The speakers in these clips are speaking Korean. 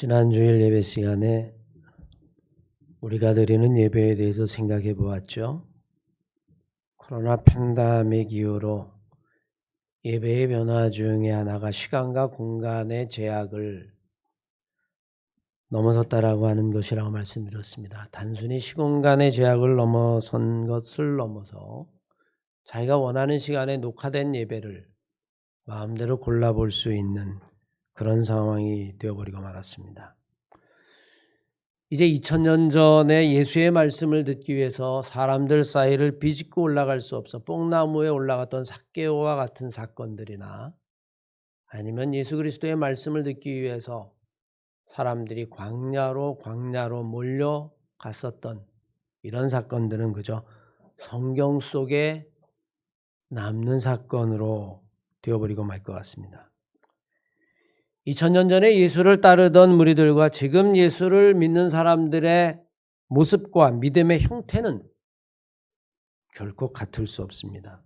지난 주일 예배 시간에 우리가 드리는 예배에 대해서 생각해 보았죠. 코로나 팬데믹 이후로 예배의 변화 중에 하나가 시간과 공간의 제약을 넘어섰다라고 하는 것이라고 말씀드렸습니다. 단순히 시공간의 제약을 넘어선 것을 넘어서 자기가 원하는 시간에 녹화된 예배를 마음대로 골라볼 수 있는 그런 상황이 되어버리고 말았습니다. 이제 2000년 전에 예수의 말씀을 듣기 위해서 사람들 사이를 비집고 올라갈 수 없어 뽕나무에 올라갔던 삭개오와 같은 사건들이나 아니면 예수 그리스도의 말씀을 듣기 위해서 사람들이 광야로 몰려갔었던 이런 사건들은 그저 성경 속에 남는 사건으로 되어버리고 말 것 같습니다. 2000년 전에 예수를 따르던 무리들과 지금 예수를 믿는 사람들의 모습과 믿음의 형태는 결코 같을 수 없습니다.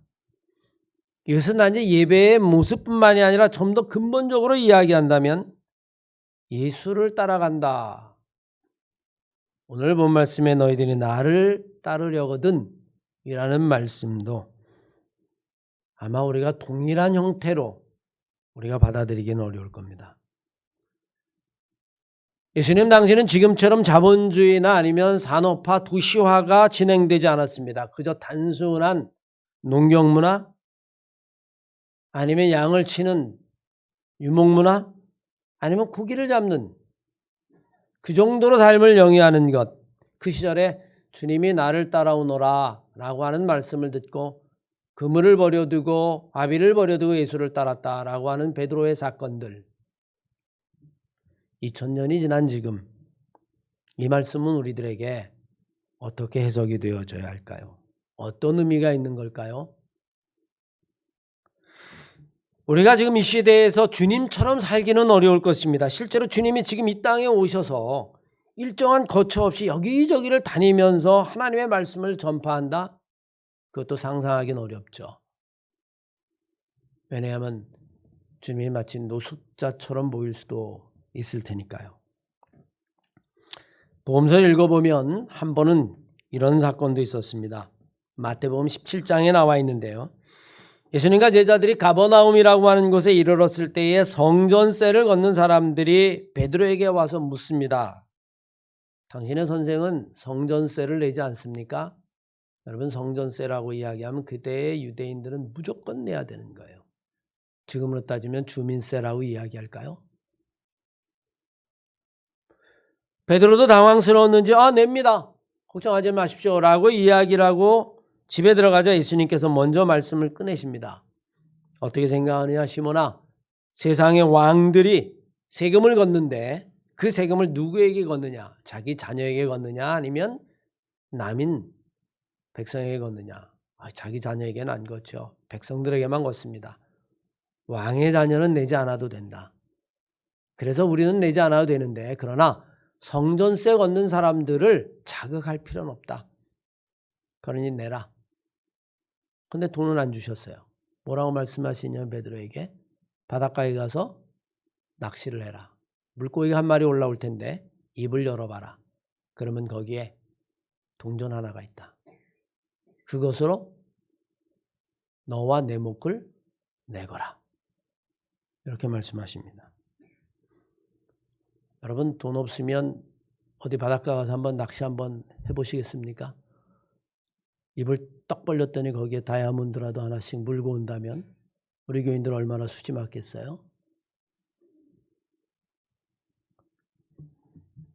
이것은 단지 예배의 모습뿐만이 아니라 좀 더 근본적으로 이야기한다면 예수를 따라간다. 오늘 본 말씀에 너희들이 나를 따르려거든 이라는 말씀도 아마 우리가 동일한 형태로 우리가 받아들이기는 어려울 겁니다. 예수님 당시는 지금처럼 자본주의나 아니면 산업화, 도시화가 진행되지 않았습니다. 그저 단순한 농경문화 아니면 양을 치는 유목문화 아니면 고기를 잡는 그 정도로 삶을 영위하는 것. 그 시절에 주님이 나를 따라오너라 라고 하는 말씀을 듣고 그물을 버려두고 바위를 버려두고 예수를 따랐다라고 하는 베드로의 사건들. 2000년이 지난 지금 이 말씀은 우리들에게 어떻게 해석이 되어져야 할까요? 어떤 의미가 있는 걸까요? 우리가 지금 이 시대에서 주님처럼 살기는 어려울 것입니다. 실제로 주님이 지금 이 땅에 오셔서 일정한 거처 없이 여기저기를 다니면서 하나님의 말씀을 전파한다? 그것도 상상하기는 어렵죠. 왜냐하면 주님이 마치 노숙자처럼 보일 수도 있을 테니까요. 복음서를 읽어보면 한 번은 이런 사건도 있었습니다. 마태복음 17장에 나와 있는데요. 예수님과 제자들이 가버나움이라고 하는 곳에 이르렀을 때에 성전세를 걷는 사람들이 베드로에게 와서 묻습니다. 당신의 선생은 성전세를 내지 않습니까? 여러분, 성전세라고 이야기하면 그때의 유대인들은 무조건 내야 되는 거예요. 지금으로 따지면 주민세라고 이야기할까요? 베드로도 당황스러웠는지 냅니다. 걱정하지 마십시오 라고 이야기를 하고 집에 들어가자 예수님께서 먼저 말씀을 꺼내십니다. 어떻게 생각하느냐 시몬아, 세상의 왕들이 세금을 걷는데 그 세금을 누구에게 걷느냐? 자기 자녀에게 걷느냐 아니면 남인 백성에게 걷느냐? 자기 자녀에게는 안 걷죠. 백성들에게만 걷습니다. 왕의 자녀는 내지 않아도 된다. 그래서 우리는 내지 않아도 되는데 그러나 성전세 걷는 사람들을 자극할 필요는 없다. 그러니 내라. 근데 돈은 안 주셨어요. 뭐라고 말씀하시냐면 베드로에게 바닷가에 가서 낚시를 해라. 물고기가 한 마리 올라올 텐데 입을 열어봐라. 그러면 거기에 동전 하나가 있다. 그것으로 너와 내 목을 내거라. 이렇게 말씀하십니다. 여러분, 돈 없으면 어디 바닷가 가서 한번 낚시 한번 해보시겠습니까? 입을 떡 벌렸더니 거기에 다이아몬드라도 하나씩 물고 온다면 우리 교인들 얼마나 수지 맞겠어요?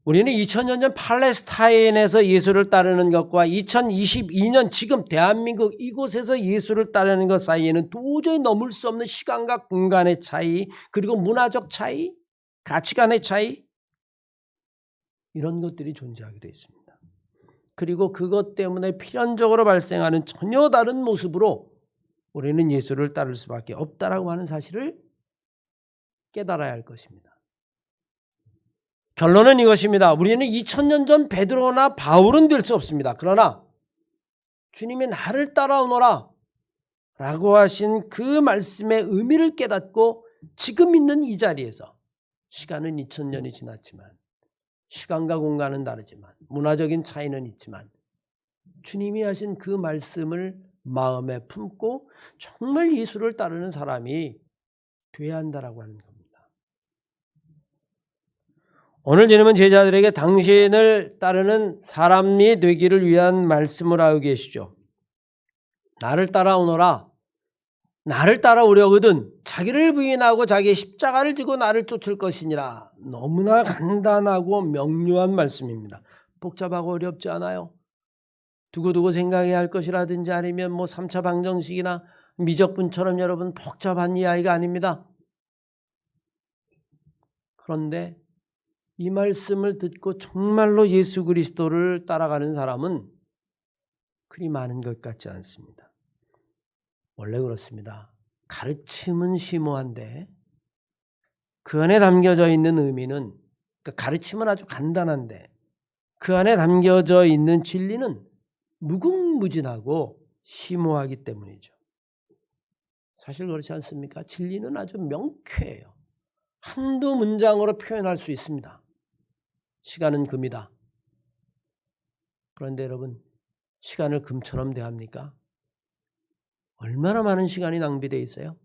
우리는 2000년 전 팔레스타인에서 예수를 따르는 것과 2022년 지금 대한민국 이곳에서 예수를 따르는 것 사이에는 도저히 넘을 수 없는 시간과 공간의 차이, 그리고 문화적 차이, 가치관의 차이, 이런 것들이 존재하게 되어 있습니다. 그리고 그것 때문에 필연적으로 발생하는 전혀 다른 모습으로 우리는 예수를 따를 수밖에 없다라고 하는 사실을 깨달아야 할 것입니다. 결론은 이것입니다. 우리는 2000년 전 베드로나 바울은 될 수 없습니다. 그러나 주님이 나를 따라오너라 라고 하신 그 말씀의 의미를 깨닫고 지금 있는 이 자리에서 시간은 2000년이 지났지만, 시간과 공간은 다르지만, 문화적인 차이는 있지만 주님이 하신 그 말씀을 마음에 품고 정말 예수를 따르는 사람이 돼야 한다라고 하는 겁니다. 오늘 주님은 제자들에게 당신을 따르는 사람이 되기를 위한 말씀을 하고 계시죠. 나를 따라오너라. 나를 따라오려거든 자기를 부인하고 자기의 십자가를 지고 나를 쫓을 것이니라. 너무나 간단하고 명료한 말씀입니다. 복잡하고 어렵지 않아요. 두고두고 생각해야 할 것이라든지 아니면 3차 방정식이나 미적분처럼 여러분 복잡한 이야기가 아닙니다. 그런데 이 말씀을 듣고 정말로 예수 그리스도를 따라가는 사람은 그리 많은 것 같지 않습니다. 원래 그렇습니다. 가르침은 심오한데 그 안에 담겨져 있는 의미는, 그러니까 가르침은 아주 간단한데 그 안에 담겨져 있는 진리는 무궁무진하고 심오하기 때문이죠. 사실 그렇지 않습니까? 진리는 아주 명쾌해요. 한두 문장으로 표현할 수 있습니다. 시간은 금이다. 그런데 여러분, 시간을 금처럼 대합니까? 얼마나 많은 시간이 낭비되어 있어요?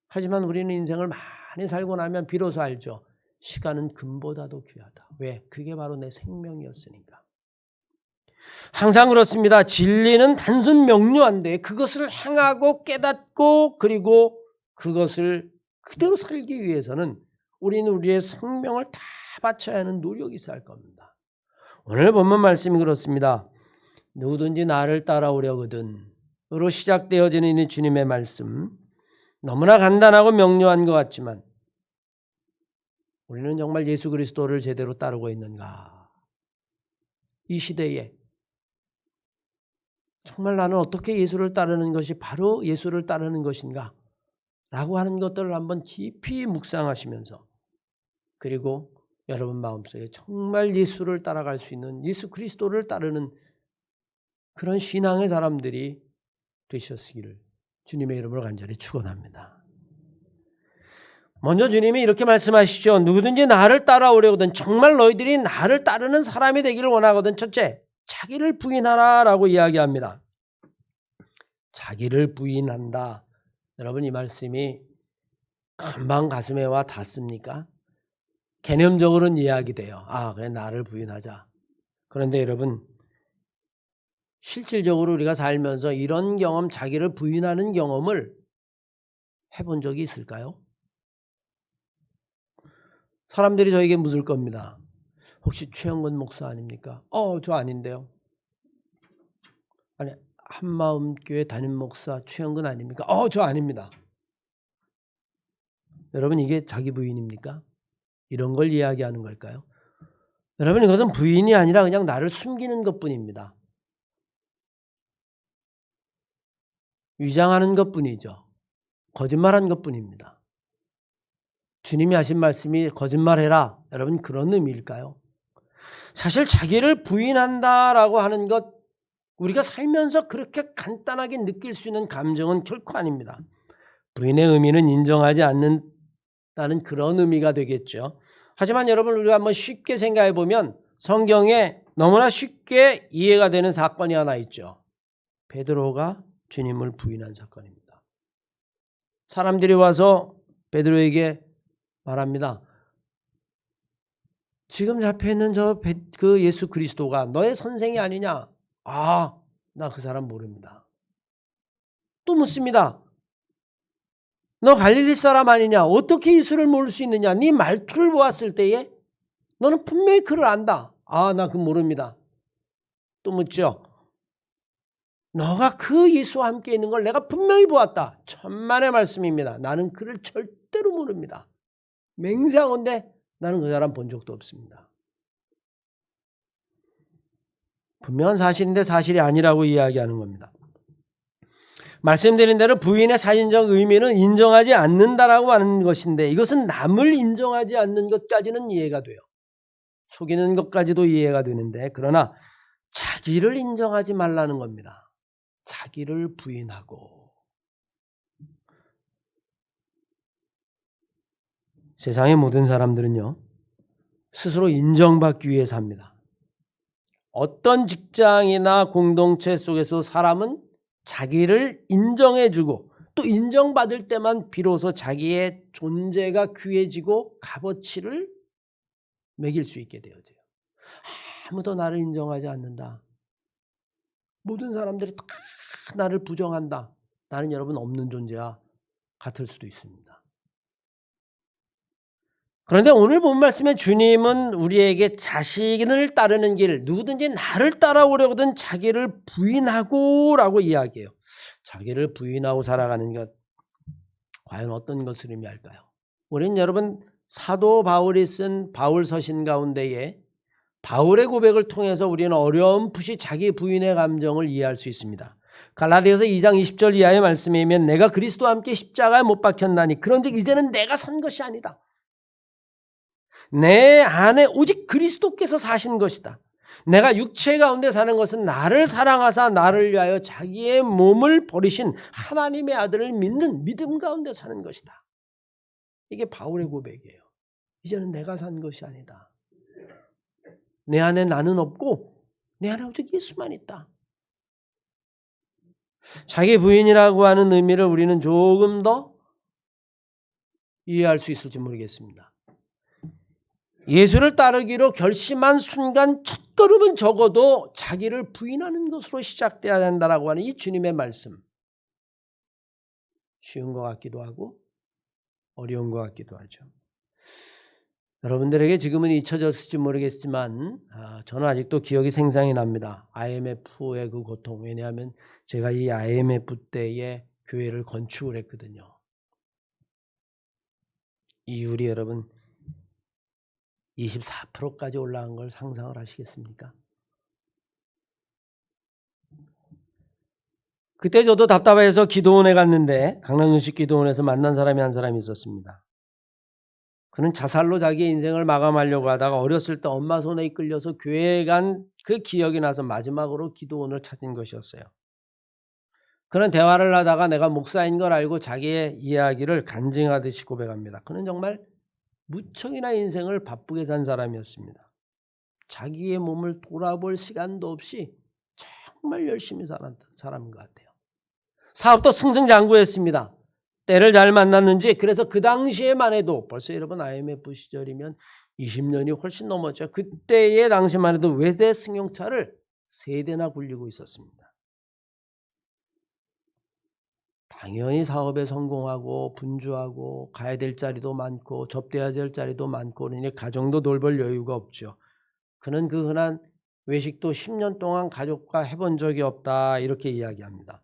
하지만 우리는 인생을 많이 살고 나면 비로소 알죠. 시간은 금보다도 귀하다. 왜? 그게 바로 내 생명이었으니까. 항상 그렇습니다. 진리는 단순 명료한데 그것을 행하고 깨닫고 그리고 그것을 그대로 살기 위해서는 우리는 우리의 생명을 다 바쳐야 하는 노력이 있어야 할 겁니다. 오늘 본문 말씀이 그렇습니다. 누구든지 나를 따라오려거든 으로 시작되어지는 이 주님의 말씀, 너무나 간단하고 명료한 것 같지만 우리는 정말 예수 그리스도를 제대로 따르고 있는가? 이 시대에 정말 나는 어떻게 예수를 따르는 것이 바로 예수를 따르는 것인가? 라고 하는 것들을 한번 깊이 묵상하시면서, 그리고 여러분 마음속에 정말 예수를 따라갈 수 있는, 예수 그리스도를 따르는 그런 신앙의 사람들이 되셨으기를 주님의 이름으로 간절히 축원합니다. 먼저 주님이 이렇게 말씀하시죠. 누구든지 나를 따라오려거든, 정말 너희들이 나를 따르는 사람이 되기를 원하거든, 첫째, 자기를 부인하라 라고 이야기합니다. 자기를 부인한다. 여러분, 이 말씀이 금방 가슴에 와 닿습니까? 개념적으로는 이야기돼요. 그래, 나를 부인하자. 그런데 여러분, 실질적으로 우리가 살면서 이런 경험, 자기를 부인하는 경험을 해본 적이 있을까요? 사람들이 저에게 묻을 겁니다. 혹시 최영건 목사 아닙니까? 저 아닌데요. 아니, 한마음교회 담임 목사 최영건 아닙니까? 저 아닙니다. 여러분, 이게 자기 부인입니까? 이런 걸 이야기하는 걸까요? 여러분, 이것은 부인이 아니라 그냥 나를 숨기는 것뿐입니다. 위장하는 것뿐이죠. 거짓말한 것뿐입니다. 주님이 하신 말씀이 거짓말해라. 여러분, 그런 의미일까요? 사실 자기를 부인한다라고 하는 것, 우리가 살면서 그렇게 간단하게 느낄 수 있는 감정은 결코 아닙니다. 부인의 의미는 인정하지 않는다는 그런 의미가 되겠죠. 하지만 여러분, 우리가 한번 쉽게 생각해 보면 성경에 너무나 쉽게 이해가 되는 사건이 하나 있죠. 베드로가 주님을 부인한 사건입니다. 사람들이 와서 베드로에게 말합니다. 지금 잡혀있는 그 예수 그리스도가 너의 선생이 아니냐? 나 그 사람 모릅니다. 또 묻습니다. 너 갈릴리 사람 아니냐? 어떻게 예수를 모를 수 있느냐? 네 말투를 보았을 때에 너는 분명히 그를 안다. 나 그 모릅니다. 또 묻죠. 너가 그 예수와 함께 있는 걸 내가 분명히 보았다. 천만의 말씀입니다. 나는 그를 절대로 모릅니다. 맹세하건대 나는 그 사람 본 적도 없습니다. 분명한 사실인데 사실이 아니라고 이야기하는 겁니다. 말씀드린 대로 부인의 사진적 의미는 인정하지 않는다라고 하는 것인데, 이것은 남을 인정하지 않는 것까지는 이해가 돼요. 속이는 것까지도 이해가 되는데, 그러나 자기를 인정하지 말라는 겁니다. 자기를 부인하고. 세상의 모든 사람들은요, 스스로 인정받기 위해 삽니다. 어떤 직장이나 공동체 속에서 사람은 자기를 인정해주고 또 인정받을 때만 비로소 자기의 존재가 귀해지고 값어치를 매길 수 있게 되어져요. 아무도 나를 인정하지 않는다. 모든 사람들이 다 나를 부정한다. 나는 여러분 없는 존재와 같을 수도 있습니다. 그런데 오늘 본 말씀에 주님은 우리에게 자신을 따르는 길, 누구든지 나를 따라오려거든 자기를 부인하고 라고 이야기해요. 자기를 부인하고 살아가는 것, 과연 어떤 것을 의미할까요? 우리는 여러분 사도 바울이 쓴 바울 서신 가운데에 바울의 고백을 통해서 우리는 어렴풋이 자기 부인의 감정을 이해할 수 있습니다. 갈라디아서 2장 20절 이하의 말씀에 의하면 내가 그리스도와 함께 십자가에 못 박혔나니 그런즉 이제는 내가 산 것이 아니다. 내 안에 오직 그리스도께서 사신 것이다. 내가 육체 가운데 사는 것은 나를 사랑하사 나를 위하여 자기의 몸을 버리신 하나님의 아들을 믿는 믿음 가운데 사는 것이다. 이게 바울의 고백이에요. 이제는 내가 산 것이 아니다. 내 안에 나는 없고 내 안에 오직 예수만 있다. 자기 부인이라고 하는 의미를 우리는 조금 더 이해할 수 있을지 모르겠습니다. 예수를 따르기로 결심한 순간 첫걸음은 적어도 자기를 부인하는 것으로 시작돼야 된다라고 하는 이 주님의 말씀. 쉬운 것 같기도 하고 어려운 것 같기도 하죠. 여러분들에게 지금은 잊혀졌을지 모르겠지만 저는 아직도 기억이 생생히 납니다. IMF의 그 고통. 왜냐하면 제가 이 IMF 때에 교회를 건축을 했거든요. 이율이 여러분 24%까지 올라간 걸 상상을 하시겠습니까? 그때 저도 답답해서 기도원에 갔는데 강남윤식 기도원에서 만난 사람이 한 사람이 있었습니다. 그는 자살로 자기의 인생을 마감하려고 하다가 어렸을 때 엄마 손에 이끌려서 교회에 간 그 기억이 나서 마지막으로 기도원을 찾은 것이었어요. 그는 대화를 하다가 내가 목사인 걸 알고 자기의 이야기를 간증하듯이 고백합니다. 그는 정말 무척이나 인생을 바쁘게 산 사람이었습니다. 자기의 몸을 돌아볼 시간도 없이 정말 열심히 살았던 사람인 것 같아요. 사업도 승승장구했습니다. 때를 잘 만났는지 그래서 그 당시에만 해도 벌써 여러분 IMF 시절이면 20년이 훨씬 넘었죠. 그때의 당시만 해도 외대 승용차를 3대나 굴리고 있었습니다. 당연히 사업에 성공하고 분주하고 가야 될 자리도 많고 접대해야 될 자리도 많고 그러니 가정도 돌볼 여유가 없죠. 그는 그 흔한 외식도 10년 동안 가족과 해본 적이 없다 이렇게 이야기합니다.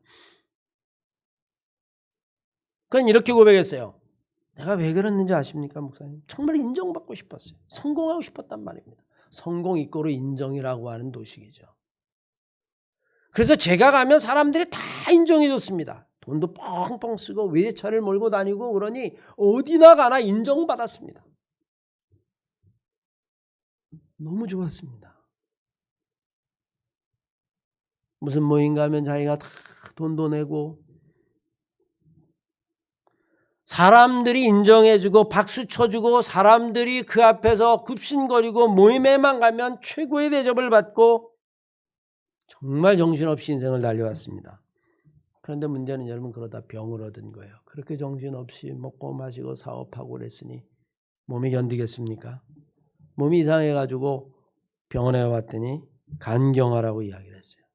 그는 이렇게 고백했어요. 내가 왜 그랬는지 아십니까 목사님? 정말 인정받고 싶었어요. 성공하고 싶었단 말입니다. 성공 이꼬르 인정이라고 하는 도식이죠. 그래서 제가 가면 사람들이 다 인정해 줬습니다. 돈도 뻥뻥 쓰고 외제차를 몰고 다니고 그러니 어디나 가나 인정받았습니다. 너무 좋았습니다. 무슨 모임 가면 자기가 다 돈도 내고 사람들이 인정해주고 박수 쳐주고 사람들이 그 앞에서 굽신거리고 모임에만 가면 최고의 대접을 받고 정말 정신없이 인생을 달려왔습니다. 그런데 문제는 여러분 그러다 병을 얻은 거예요. 그렇게 정신없이 먹고 마시고 사업하고 그랬으니 몸이 견디겠습니까? 몸이 이상해가지고 병원에 왔더니 간경화라고 이야기를 했어요.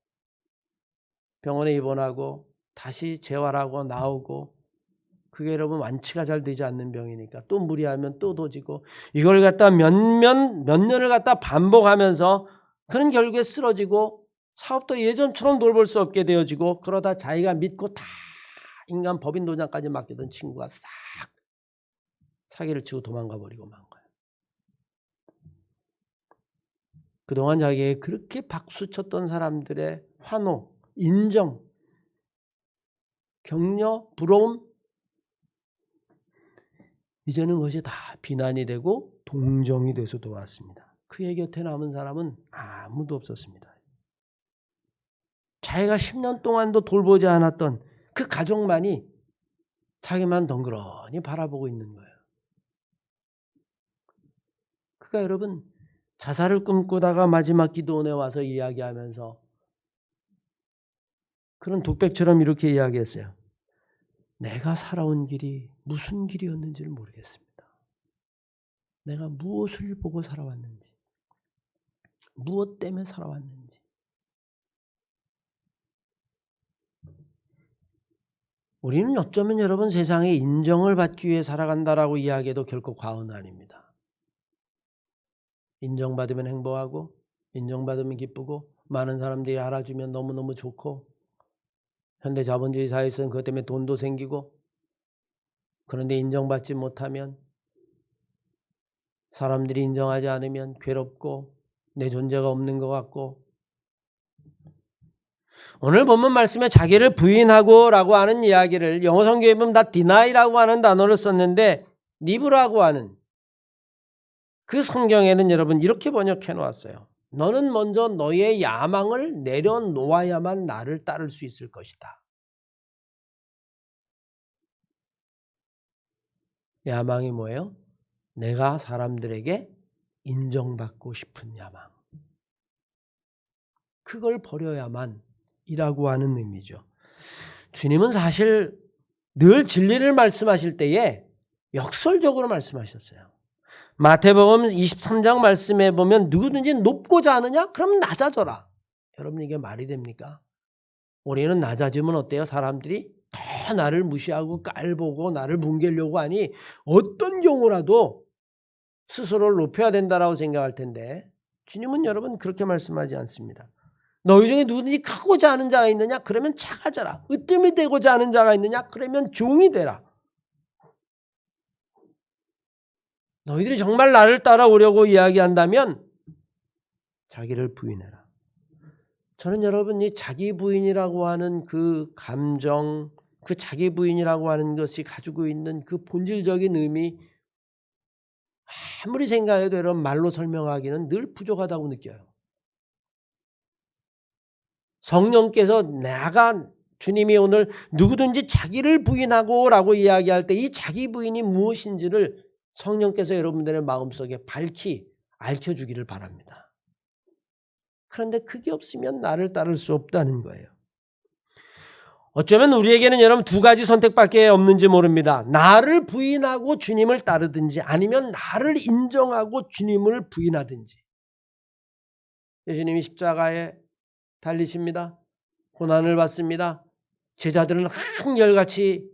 병원에 입원하고 다시 재활하고 나오고 그게 여러분 완치가 잘 되지 않는 병이니까 또 무리하면 또 도지고 이걸 갖다 몇 년을 갖다 반복하면서 그런 결국에 쓰러지고 사업도 예전처럼 돌볼 수 없게 되어지고 그러다 자기가 믿고 다 인간 법인 도장까지 맡기던 친구가 싹 사기를 치고 도망가 버리고 만 거예요. 그동안 자기에게 그렇게 박수쳤던 사람들의 환호, 인정, 격려, 부러움 이제는 그것이 다 비난이 되고 동정이 돼서 돌아왔습니다. 그의 곁에 남은 사람은 아무도 없었습니다. 자기가 10년 동안도 돌보지 않았던 그 가족만이 자기만 덩그러니 바라보고 있는 거예요. 마르크가 여러분 자살을 꿈꾸다가 마지막 기도원에 와서 이야기하면서 그런 독백처럼 이렇게 이야기했어요. 내가 살아온 길이 무슨 길이었는지를 모르겠습니다. 내가 무엇을 보고 살아왔는지, 무엇 때문에 살아왔는지. 우리는 어쩌면 여러분 세상에 인정을 받기 위해 살아간다라고 이야기해도 결코 과언은 아닙니다. 인정받으면 행복하고 인정받으면 기쁘고 많은 사람들이 알아주면 너무너무 좋고 현대 자본주의 사회에서는 그것 때문에 돈도 생기고 그런데 인정받지 못하면 사람들이 인정하지 않으면 괴롭고 내 존재가 없는 것 같고 오늘 본문 말씀에 자기를 부인하고 라고 하는 이야기를 영어 성경에 보면 다 deny라고 하는 단어를 썼는데 니브라고 하는 그 성경에는 여러분 이렇게 번역해 놓았어요. 너는 먼저 너의 야망을 내려놓아야만 나를 따를 수 있을 것이다. 야망이 뭐예요? 내가 사람들에게 인정받고 싶은 야망. 그걸 버려야만 이라고 하는 의미죠. 주님은 사실 늘 진리를 말씀하실 때에 역설적으로 말씀하셨어요. 마태복음 23장 말씀에 보면 누구든지 높고자 하느냐? 그럼 낮아져라. 여러분 이게 말이 됩니까? 우리는 낮아지면 어때요? 사람들이 더 나를 무시하고 깔보고 나를 뭉개려고 하니 어떤 경우라도 스스로를 높여야 된다라고 생각할 텐데 주님은 여러분 그렇게 말씀하지 않습니다. 너희 중에 누구든지 크고자 하는 자가 있느냐? 그러면 작아져라. 으뜸이 되고자 하는 자가 있느냐? 그러면 종이 되라. 너희들이 정말 나를 따라오려고 이야기한다면 자기를 부인해라. 저는 여러분이 자기 부인이라고 하는 그 감정, 그 자기 부인이라고 하는 것이 가지고 있는 그 본질적인 의미 아무리 생각해도 여러분 말로 설명하기는 늘 부족하다고 느껴요. 성령께서 내가 주님이 오늘 누구든지 자기를 부인하고 라고 이야기할 때 이 자기 부인이 무엇인지를 성령께서 여러분들의 마음속에 밝히 알려주기를 바랍니다. 그런데 그게 없으면 나를 따를 수 없다는 거예요. 어쩌면 우리에게는 여러분 두 가지 선택밖에 없는지 모릅니다. 나를 부인하고 주님을 따르든지 아니면 나를 인정하고 주님을 부인하든지. 예수님이 십자가에 달리십니다. 고난을 받습니다. 제자들은 한결같이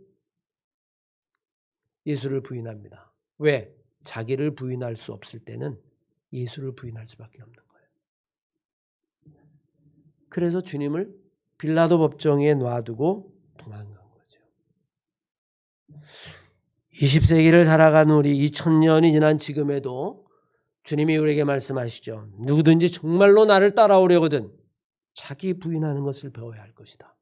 예수를 부인합니다. 왜? 자기를 부인할 수 없을 때는 예수를 부인할 수밖에 없는 거예요. 그래서 주님을 빌라도 법정에 놔두고 도망간 거죠. 20세기를 살아간 우리 2000년이 지난 지금에도 주님이 우리에게 말씀하시죠. 누구든지 정말로 나를 따라오려거든 자기 부인하는 것을 배워야 할 것이다.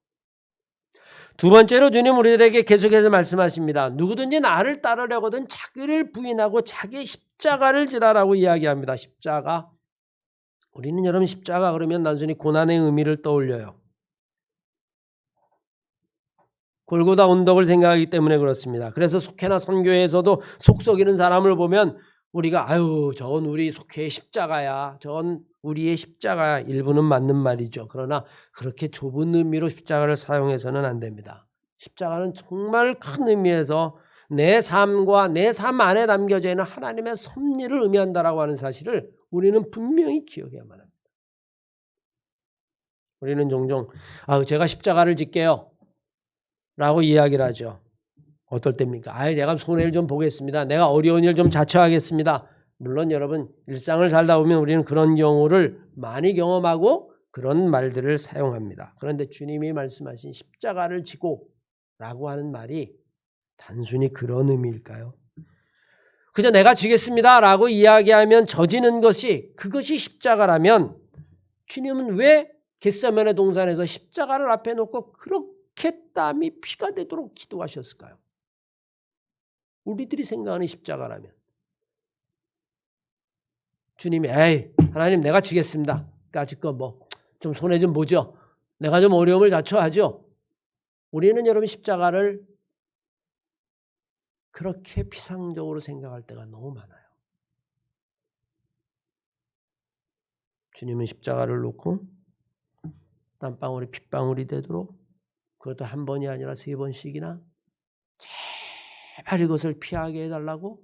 두 번째로 주님 우리들에게 계속해서 말씀하십니다. 누구든지 나를 따르려거든 자기를 부인하고 자기 십자가를 지라라고 이야기합니다. 십자가. 우리는 여러분 십자가 그러면 단순히 고난의 의미를 떠올려요. 골고다 언덕을 생각하기 때문에 그렇습니다. 그래서 속회나 선교회에서도 속 썩이는 사람을 보면 우리가 아유 저건 우리 속회의 십자가야. 저건 우리의 십자가야. 일부는 맞는 말이죠. 그러나 그렇게 좁은 의미로 십자가를 사용해서는 안 됩니다. 십자가는 정말 큰 의미에서 내 삶과 내 삶 안에 담겨져 있는 하나님의 섭리를 의미한다라고 하는 사실을 우리는 분명히 기억해야만 합니다. 우리는 종종 제가 십자가를 짓게요. 라고 이야기를 하죠. 어떨 때입니까? 내가 손해를 좀 보겠습니다. 내가 어려운 일 좀 자처하겠습니다. 물론 여러분 일상을 살다 보면 우리는 그런 경우를 많이 경험하고 그런 말들을 사용합니다. 그런데 주님이 말씀하신 십자가를 지고 라고 하는 말이 단순히 그런 의미일까요? 그저 내가 지겠습니다 라고 이야기하면 져지는 것이 그것이 십자가라면 주님은 왜 겟세마네 동산에서 십자가를 앞에 놓고 그렇게 땀이 피가 되도록 기도하셨을까요? 우리들이 생각하는 십자가라면 주님이 하나님 내가 지겠습니다. 까짓거 좀 손해 좀 보죠. 내가 좀 어려움을 자초하죠. 우리는 여러분 십자가를 그렇게 피상적으로 생각할 때가 너무 많아요. 주님은 십자가를 놓고 땀방울이 핏방울이 되도록, 그것도 한 번이 아니라 3번씩이나 제발 이것을 피하게 해달라고,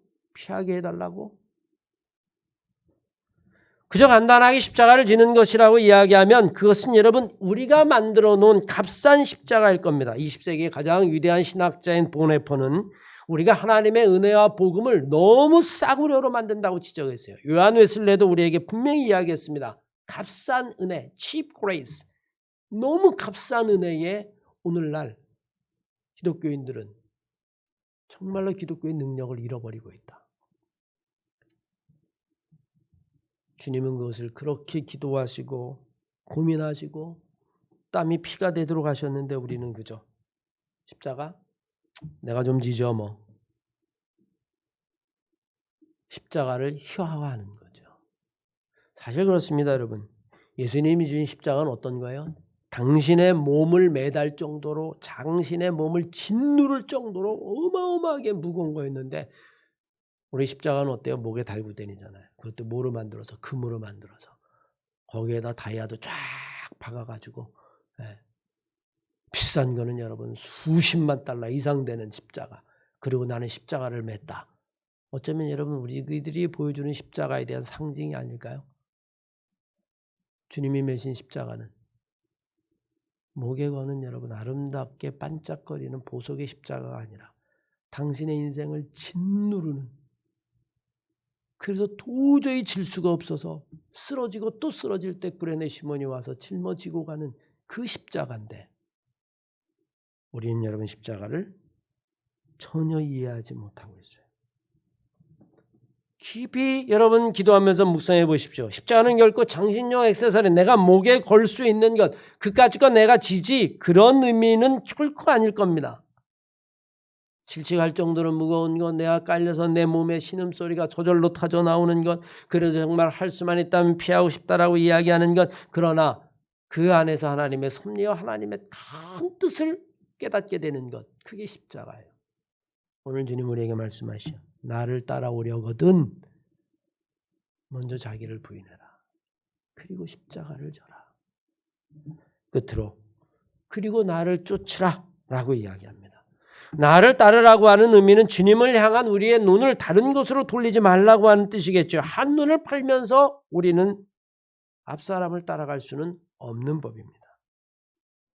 그저 간단하게 십자가를 지는 것이라고 이야기하면 그것은 여러분 우리가 만들어 놓은 값싼 십자가일 겁니다. 20세기의 가장 위대한 신학자인 보네퍼는 우리가 하나님의 은혜와 복음을 너무 싸구려로 만든다고 지적했어요. 요한 웨슬레도 우리에게 분명히 이야기했습니다. 값싼 은혜, cheap grace, 너무 값싼 은혜에 오늘날 기독교인들은 정말로 기독교의 능력을 잃어버리고 있다. 주님은 그것을 그렇게 기도하시고 고민하시고 땀이 피가 되도록 하셨는데 우리는 그저 십자가? 내가 좀 지져 뭐. 십자가를 희화화하는 거죠. 사실 그렇습니다, 여러분. 예수님이 주신 십자가는 어떤 거예요? 당신의 몸을 매달 정도로, 당신의 몸을 짓누를 정도로 어마어마하게 무거운 거였는데 우리 십자가는 어때요? 목에 달고 다니잖아요. 그것도 뭐로 만들어서? 금으로 만들어서. 거기에다 다이아도 쫙 박아가지고, 비싼 거는 여러분 수십만 달러 이상 되는 십자가. 그리고 나는 십자가를 맸다. 어쩌면 여러분 우리들이 보여주는 십자가에 대한 상징이 아닐까요? 주님이 매신 십자가는 목에 거는 여러분 아름답게 반짝거리는 보석의 십자가가 아니라 당신의 인생을 짓누르는, 그래서 도저히 질 수가 없어서 쓰러지고 또 쓰러질 때 구레네 시몬이 와서 짊어지고 가는 그 십자가인데 우리는 여러분 십자가를 전혀 이해하지 못하고 있어요. 깊이 여러분 기도하면서 묵상해 보십시오. 십자가는 결코 장신용 액세서리, 내가 목에 걸 수 있는 것, 그까짓 거 내가 지지, 그런 의미는 결코 아닐 겁니다. 질식할 정도로 무거운 것, 내가 깔려서 내 몸에 신음소리가 저절로 터져 나오는 것, 그래도 정말 할 수만 있다면 피하고 싶다라고 이야기하는 것, 그러나 그 안에서 하나님의 섭리와 하나님의 큰 뜻을 깨닫게 되는 것, 그게 십자가예요. 오늘 주님 우리에게 말씀하시오. 나를 따라오려거든 먼저 자기를 부인해라. 그리고 십자가를 져라. 끝으로 그리고 나를 쫓으라 라고 이야기합니다. 나를 따르라고 하는 의미는 주님을 향한 우리의 눈을 다른 곳으로 돌리지 말라고 하는 뜻이겠죠. 한 눈을 팔면서 우리는 앞사람을 따라갈 수는 없는 법입니다.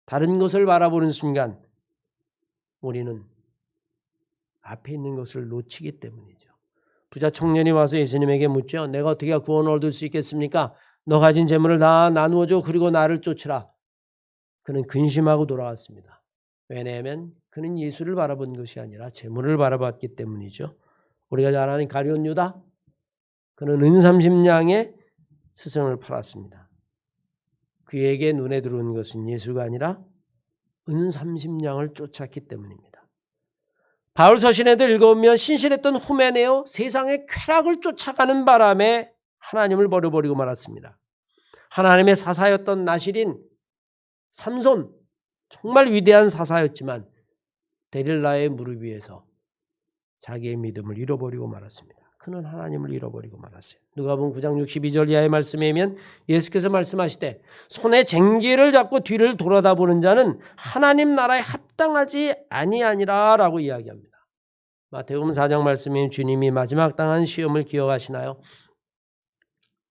다른 것을 바라보는 순간 우리는 앞에 있는 것을 놓치기 때문이죠. 부자 청년이 와서 예수님에게 묻죠. 내가 어떻게 구원을 얻을 수 있겠습니까? 너 가진 재물을 다 나누어줘. 그리고 나를 쫓으라. 그는 근심하고 돌아왔습니다. 왜냐하면 그는 예수를 바라본 것이 아니라 재물을 바라봤기 때문이죠. 우리가 잘 아는 가룟 유다, 그는 은 30냥의 스승을 팔았습니다. 그에게 눈에 들어온 것은 예수가 아니라 은 30냥을 쫓았기 때문입니다. 바울 서신에도 읽어보면 신실했던 후메네오, 세상의 쾌락을 쫓아가는 바람에 하나님을 버려버리고 말았습니다. 하나님의 사사였던 나실인 삼손, 정말 위대한 사사였지만 데릴라의 무릎 위에서 자기의 믿음을 잃어버리고 말았습니다. 그는 하나님을 잃어버리고 말았어요. 누가복음 9장 62절 이하의 말씀에 의하면 예수께서 말씀하시되 손에 쟁기를 잡고 뒤를 돌아다보는 자는 하나님 나라에 합당하지 아니하니라 라고 이야기합니다. 마태복음 4장 말씀에 주님이 마지막 당한 시험을 기억하시나요?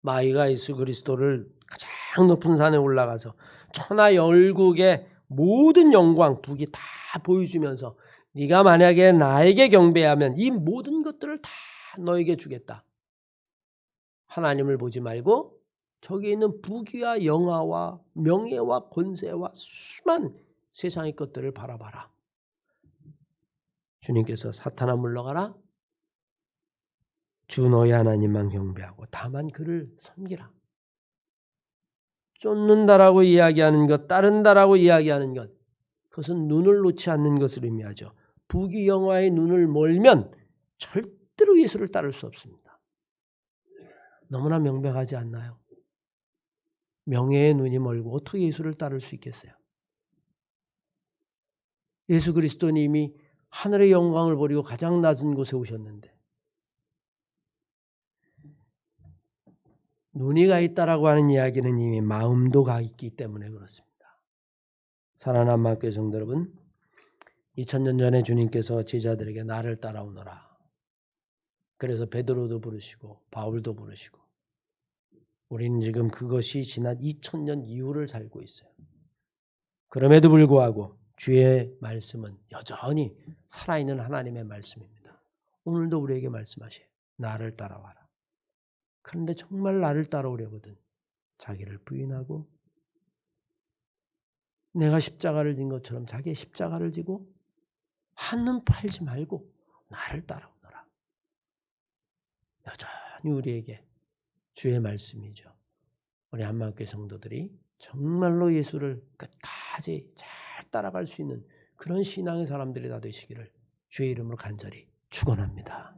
마귀가 예수 그리스도를 가장 높은 산에 올라가서 천하 열국의 모든 영광, 북이 다 보여주면서 네가 만약에 나에게 경배하면 이 모든 것들을 다 너에게 주겠다. 하나님을 보지 말고 저기 있는 부귀와 영화와 명예와 권세와 수많은 세상의 것들을 바라봐라. 주님께서 사탄아 물러가라. 주 너희 하나님만 경배하고 다만 그를 섬기라. 쫓는다라고 이야기하는 것, 따른다라고 이야기하는 것, 그것은 눈을 놓지 않는 것을 의미하죠. 부귀 영화의 눈을 멀면 절대로 예수를 따를 수 없습니다. 너무나 명백하지 않나요? 명예의 눈이 멀고 어떻게 예수를 따를 수 있겠어요? 예수 그리스도님이 하늘의 영광을 버리고 가장 낮은 곳에 오셨는데 눈이 가 있다라고 하는 이야기는 이미 마음도 가 있기 때문에 그렇습니다. 사랑하는 한마음교회 성도 여러분, 2000년 전에 주님께서 제자들에게 나를 따라오너라. 그래서 베드로도 부르시고 바울도 부르시고 우리는 지금 그것이 지난 2000년 이후를 살고 있어요. 그럼에도 불구하고 주의 말씀은 여전히 살아있는 하나님의 말씀입니다. 오늘도 우리에게 말씀하셔요. 나를 따라와라. 그런데 정말 나를 따라오려거든 자기를 부인하고 내가 십자가를 진 것처럼 자기의 십자가를 지고 한눈 팔지 말고 나를 따라오너라. 여전히 우리에게 주의 말씀이죠. 우리 한마음교회 성도들이 정말로 예수를 끝까지 잘 따라갈 수 있는 그런 신앙의 사람들이 다 되시기를 주의 이름으로 간절히 축원합니다.